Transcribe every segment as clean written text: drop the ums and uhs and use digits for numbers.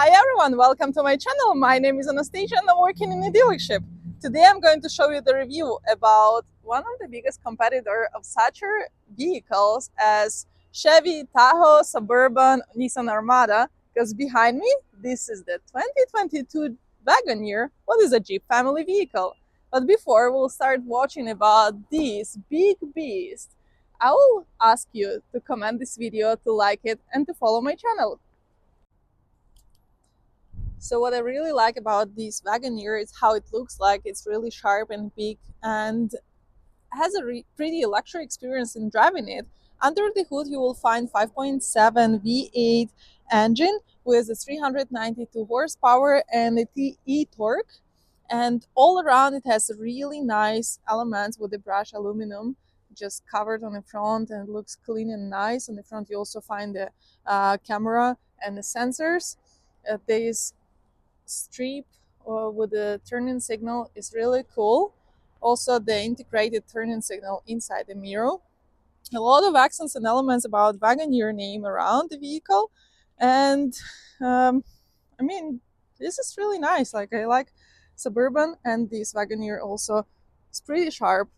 Hi everyone, welcome to my channel. My name is Anastasia and I'm working in a dealership. Today I'm going to show you the review about one of the biggest competitor of such vehicles as Chevy, Tahoe, Suburban, Nissan Armada. Because behind me, this is the 2022 Wagoneer, what is a Jeep family vehicle. But before we'll start watching about this big beast, I will ask you to comment this video, to like it, and to follow my channel. So what I really like about this Wagoneer is how it looks like. It's really sharp and big and has a pretty luxury experience in driving it. Under the hood you will find 5.7 V8 engine with a 392 horsepower and a TE torque. And all around it has really nice elements with the brushed aluminum just covered on the front, and it looks clean and nice. On the front you also find the camera and the sensors. There is strip with the turning signal is really cool. Also the integrated turning signal inside the mirror. A lot of accents and elements about Wagoneer name around the vehicle. And um, I mean, this is really nice. Like, I like Suburban, and this Wagoneer also is pretty sharp.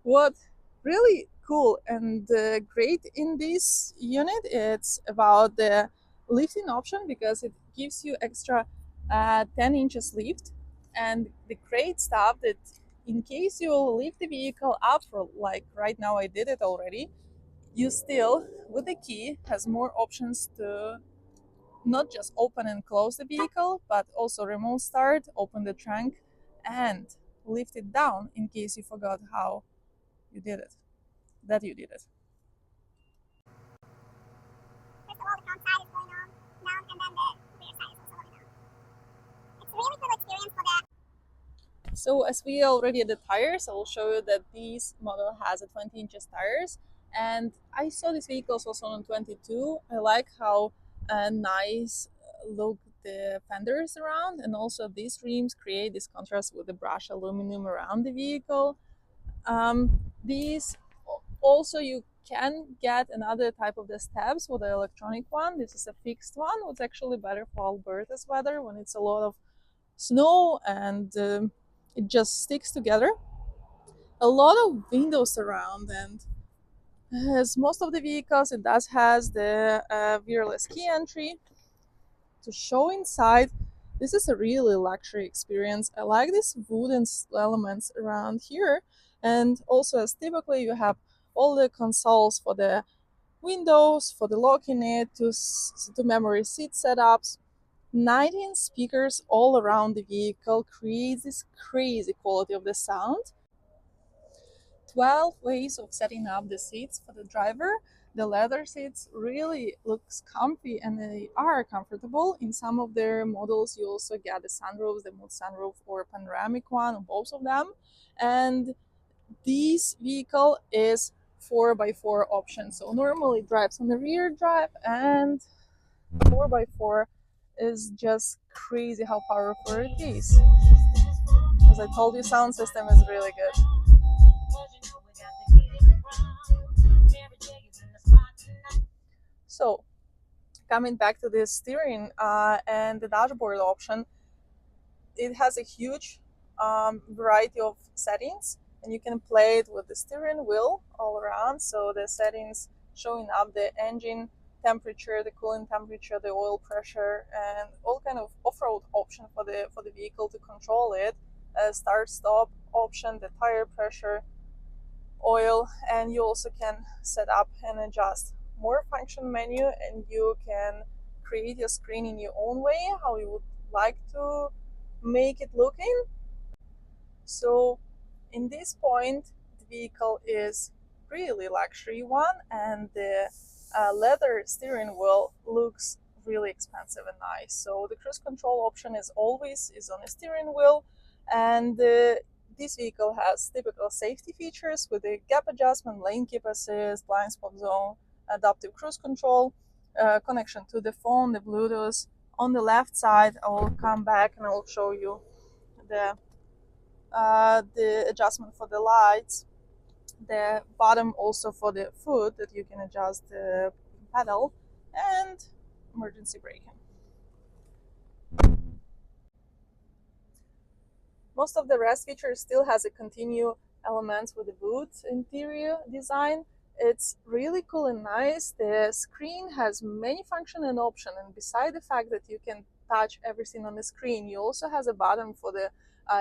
What really cool and great in this unit, it's about the lifting option, because it gives you extra 10 inches lift. And the great stuff that in case you lift the vehicle up, for like right now I did it already, you still with the key has more options to not just open and close the vehicle, but also remote start, open the trunk, and lift it down in case you forgot how you did it. That you did it. First of all, the front side is going on down, and then the rear side is also going down. It's a really cool experience for that. So as we already had the tires, I will show you that this model has a 20 inches tires, and I saw these vehicles also on 22. I like how nice look the fenders around, and also these rims create this contrast with the brushed aluminum around the vehicle. These also, you can get another type of the steps with the electronic one. This is a fixed one. It's actually better for Alberta's weather when it's a lot of snow and it just sticks together. A lot of windows around, and as most of the vehicles, it does has the wireless key entry. To show inside, this is a really luxury experience. I like these wooden elements around here, and also as typically you have all the consoles for the windows, for the locking it, to memory seat setups. 19 speakers all around the vehicle creates this crazy quality of the sound. 12 ways of setting up the seats for the driver. The leather seats really looks comfy and they are comfortable. In some of their models you also get the sunroofs, the mud sunroof or panoramic one, or both of them. And this vehicle is 4x4 option, so normally drives on the rear drive, and 4x4 is just crazy how powerful it is. As I told you, sound system is really good. So coming back to the steering and the dashboard option, it has a huge variety of settings, and you can play it with the steering wheel all around. So the settings showing up the engine temperature, the cooling temperature, the oil pressure, and all kind of off-road option for the vehicle to control it. Start stop option, the tire pressure, oil, and you also can set up and adjust more function menu, and you can create your screen in your own way how you would like to make it looking. So in this point, the vehicle is really luxury one, and the leather steering wheel looks really expensive and nice. So the cruise control option is always on the steering wheel, and this vehicle has typical safety features with the gap adjustment, lane keep assist, blind spot zone, adaptive cruise control, connection to the phone, the Bluetooth. On the left side, I will come back and I will show you the adjustment for the lights, the bottom also for the foot that you can adjust the pedal, and emergency braking. Most of the rest features still has a continue elements with the boot interior design. It's really cool and nice. The screen has many function and option, and beside the fact that you can touch everything on the screen, you also has a button for the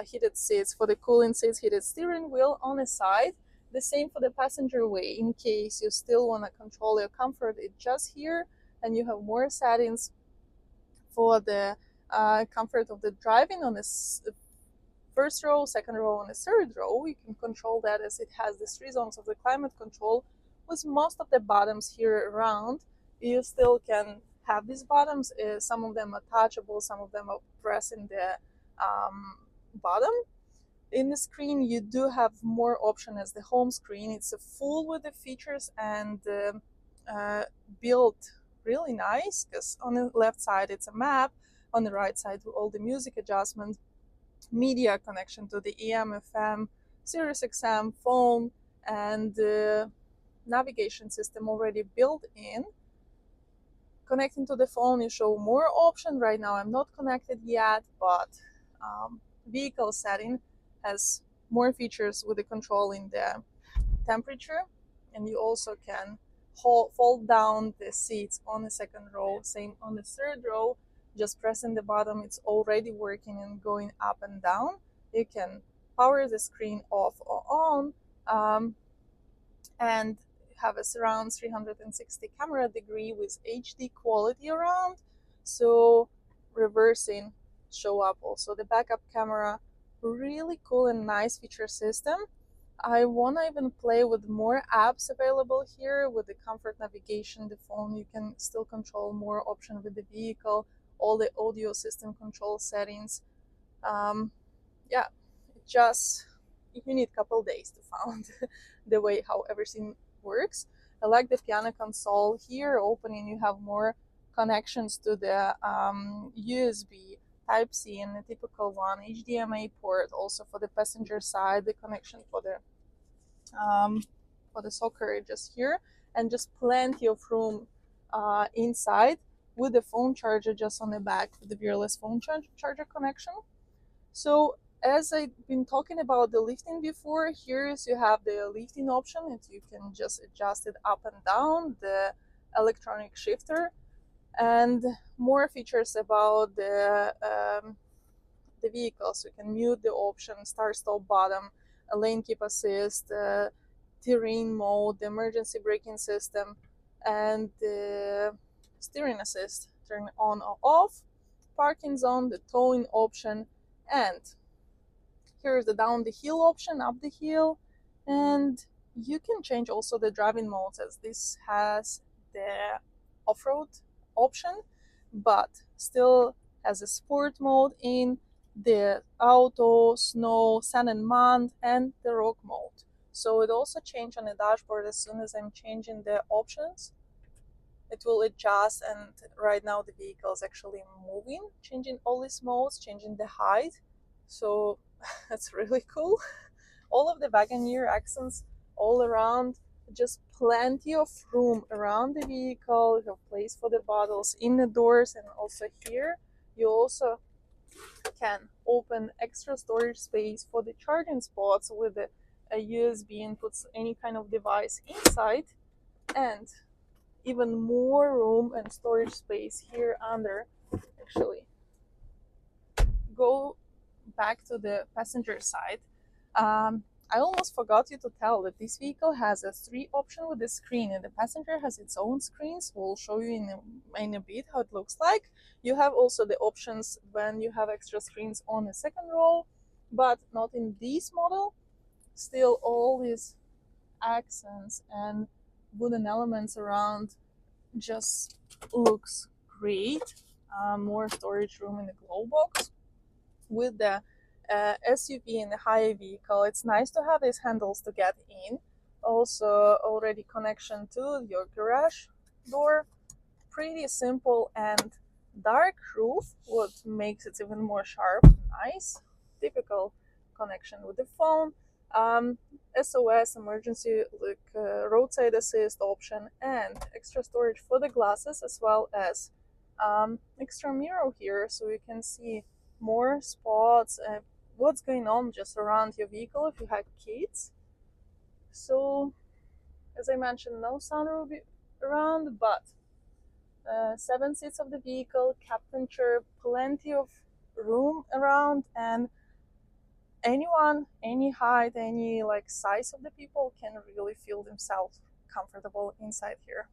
heated seats, for the cooling seats, heated steering wheel on the side. The same for the passenger way. In case you still want to control your comfort, it's just here, and you have more settings for the comfort of the driving on this first row, second row, and the third row. You can control that as it has the 3 zones of the climate control with most of the buttons here around. You still can have these buttons. Some of them are touchable, some of them are pressing the bottom. In the screen, you do have more option as the home screen. It's a full with the features and built really nice, because on the left side it's a map, on the right side all the music adjustments, media connection to the AM, FM, Sirius XM, phone, and navigation system already built in. Connecting to the phone, you show more option. Right now I'm not connected yet, but vehicle setting has more features with the controlling the temperature, and you also can fold down the seats on the second row. Same on the third row, just pressing the button, it's already working and going up and down. You can power the screen off or on, and have a surround 360 camera degree with HD quality around. So reversing show up also the backup camera. Really cool and nice feature system. I want to even play with more apps available here with the comfort navigation. The phone, you can still control more options with the vehicle, all the audio system control settings. Yeah, just you need a couple days to find the way how everything works. I like the piano console here. Opening, you have more connections to the USB Type C and the typical one, HDMI port. Also for the passenger side, the connection for the soccer just here, and just plenty of room inside with the phone charger just on the back with the wireless phone charger connection. So as I've been talking about the lifting before, here is you have the lifting option, and you can just adjust it up and down, the electronic shifter, and more features about the vehicle. So you can mute the option, start stop button, a lane keep assist, terrain mode, the emergency braking system, and the steering assist, turn on or off, parking zone, the towing option, and here's the down the hill option, up the hill, and you can change also the driving modes, as this has the off-road option, but still has a sport mode in the auto, snow, sun and mud, and the rock mode. So it also changed on the dashboard. As soon as I'm changing the options, it will adjust, and right now the vehicle is actually moving, changing all these modes, changing the height. So that's really cool. All of the Wagoneer accents all around, just plenty of room around the vehicle. You have place for the bottles in the doors, and also here you also can open extra storage space for the charging spots with a USB inputs, any kind of device inside, and even more room and storage space here under. Actually, go back to the passenger side. I almost forgot you to tell that this vehicle has a 3 option with the screen, and the passenger has its own screens. We'll show you in a bit how it looks like. You have also the options when you have extra screens on the second row, but not in this model. Still, all these accents and wooden elements around just looks great. More storage room in the glow box. With the SUV and the high vehicle, it's nice to have these handles to get in. Also, already connection to your garage door. Pretty simple and dark roof, what makes it even more sharp and nice. Typical connection with the phone. SOS emergency like roadside assist option, and extra storage for the glasses, as well as extra mirror here, so you can see more spots, what's going on just around your vehicle if you have kids. So, as I mentioned, no sunroof around, but 7 seats of the vehicle, captain chair, plenty of room around, and anyone, any height, any like size of the people can really feel themselves comfortable inside here.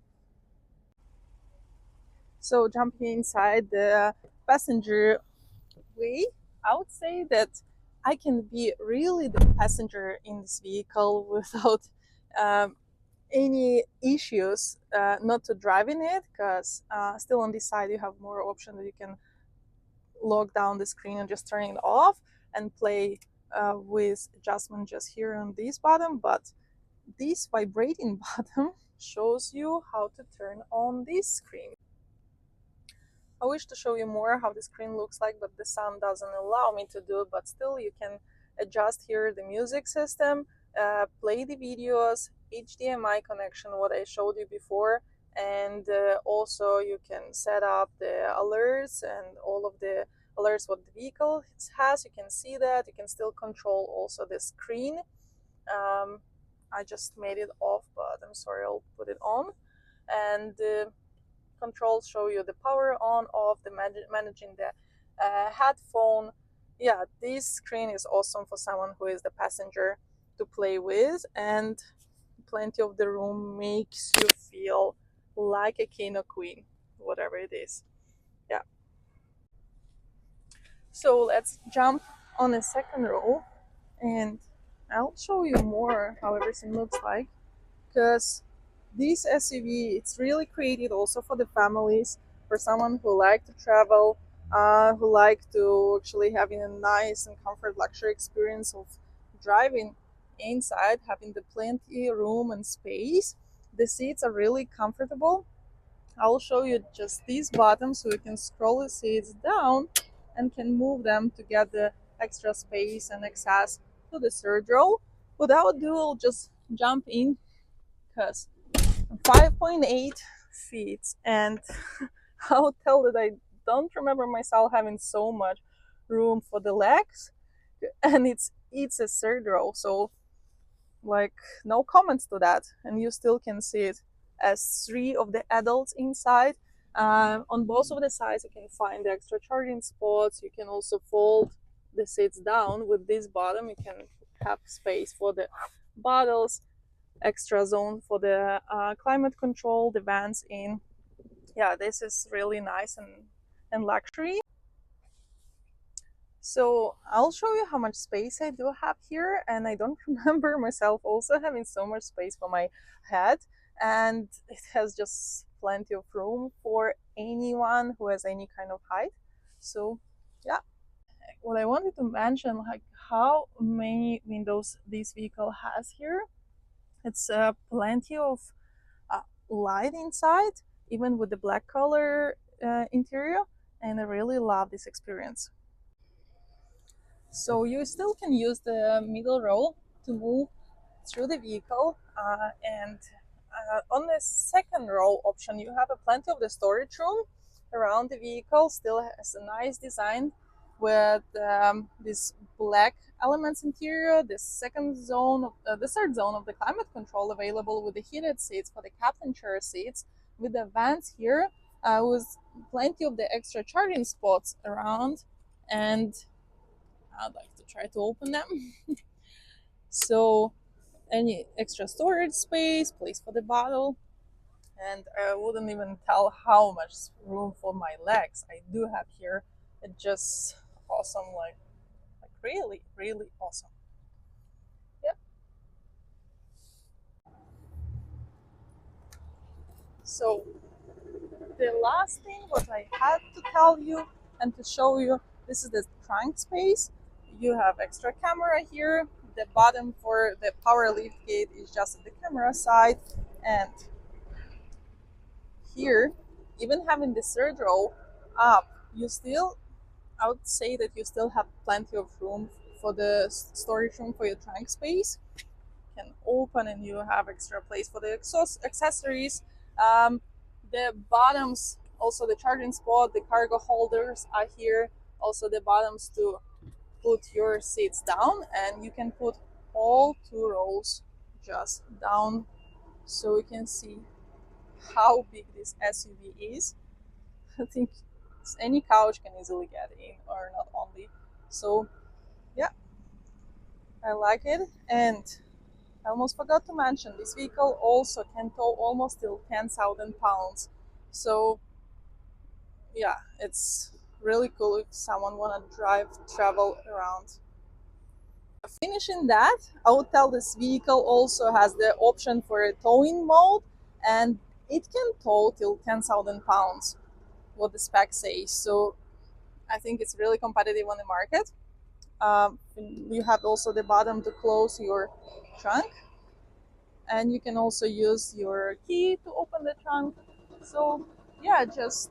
So jumping inside the passenger way, I would say that I can be really the passenger in this vehicle without um, any issues not to drive in it, because still on this side you have more option that you can lock down the screen and just turn it off and play with adjustment just here on this button. But this vibrating button shows you how to turn on this screen. I wish to show you more how the screen looks like, but the sound doesn't allow me to do it. But still, you can adjust here the music system, play the videos, HDMI connection, what I showed you before, and also you can set up the alerts and all of the alerts what the vehicle has. You can see that. You can still control also the screen. I just made it off, but I'm sorry, I'll put it on. And controls show you the power on off, the managing the headphone. Yeah, this screen is awesome for someone who is the passenger to play with, and plenty of the room makes you feel like a king or queen, whatever it is. Yeah, so let's jump on a second row, and I'll show you more how everything looks like, because this SUV, it's really created also for the families, for someone who like to travel, who like to actually having a nice and comfort luxury experience of driving inside, having the plenty room and space. The seats are really comfortable. I'll show you just these buttons so you can scroll the seats down and can move them to get the extra space and access to the third row. Without ado, I'll just jump in, because 5.8 feet, and I'll tell that I don't remember myself having so much room for the legs, and it's a third row, so like no comments to that, and you still can see it as three of the adults inside. On both of the sides you can find the extra charging spots. You can also fold the seats down with this bottom. You can have space for the bottles, extra zone for the climate control, the vents in. Yeah, this is really nice and luxury. So I'll show you how much space I do have here, and I don't remember myself also having so much space for my head, and it has just plenty of room for anyone who has any kind of height. So yeah, what I wanted to mention, like how many windows this vehicle has here. It's plenty of uh, light inside, even with the black color interior, and I really love this experience. So you still can use the middle row to move through the vehicle, and on the second row option you have a plenty of the storage room around the vehicle. Still has a nice design with this black elements interior. The the third zone of the climate control available with the heated seats for the captain chair seats, with the vents here, with plenty of the extra charging spots around, and I'd like to try to open them. So any extra storage space, place for the bottle, and I wouldn't even tell how much room for my legs I do have here. It's just awesome, like really, really awesome. Yeah. So the last thing what I had to tell you and to show you, this is the trunk space. You have extra camera here. The button for the power lift gate is just at the camera side, and here, even having the third row up, you still, I would say that you still have plenty of room for the storage room for your trunk space. You can open and you have extra place for the accessories. Um, the bottoms, also the charging spot, the cargo holders are here. Also the bottoms to put your seats down, and you can put all two rows just down, so you can see how big this SUV is. I think any couch can easily get in, or not only. So yeah, I like it. And I almost forgot to mention, this vehicle also can tow almost till 10,000 pounds. So yeah, it's really cool if someone wanna travel around. Finishing that, I would tell this vehicle also has the option for a towing mode, and it can tow till 10,000 pounds, what the spec says. So I think it's really competitive on the market. You have also the bottom to close your trunk, and you can also use your key to open the trunk. So yeah, just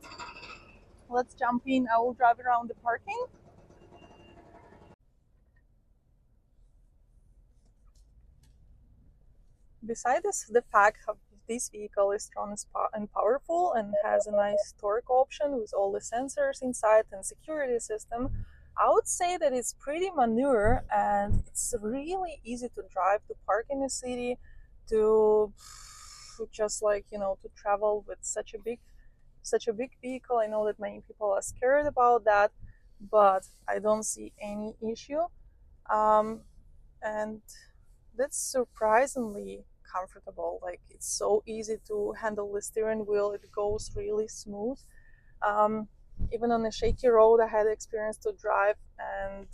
let's jump in. I will drive around the parking. Besides the fact that this vehicle is strong and powerful and has a nice torque option with all the sensors inside and security system, I would say that it's pretty maneuver and it's really easy to drive, to park in the city, to just like, to travel with such a big vehicle. I know that many people are scared about that, but I don't see any issue. Um, and that's surprisingly comfortable. Like, it's so easy to handle the steering wheel, it goes really smooth. Um, Even on a shaky road, I had experience to drive, and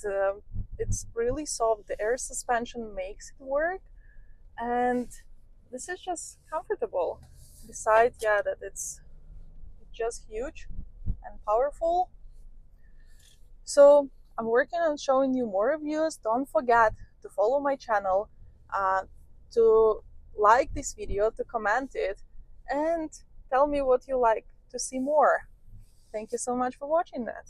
it's really soft. The air suspension makes it work, and this is just comfortable. Besides, yeah, that it's just huge and powerful. So I'm working on showing you more reviews. Don't forget to follow my channel, uh, to like this video, to comment it, and tell me what you like to see more. Thank you so much for watching that.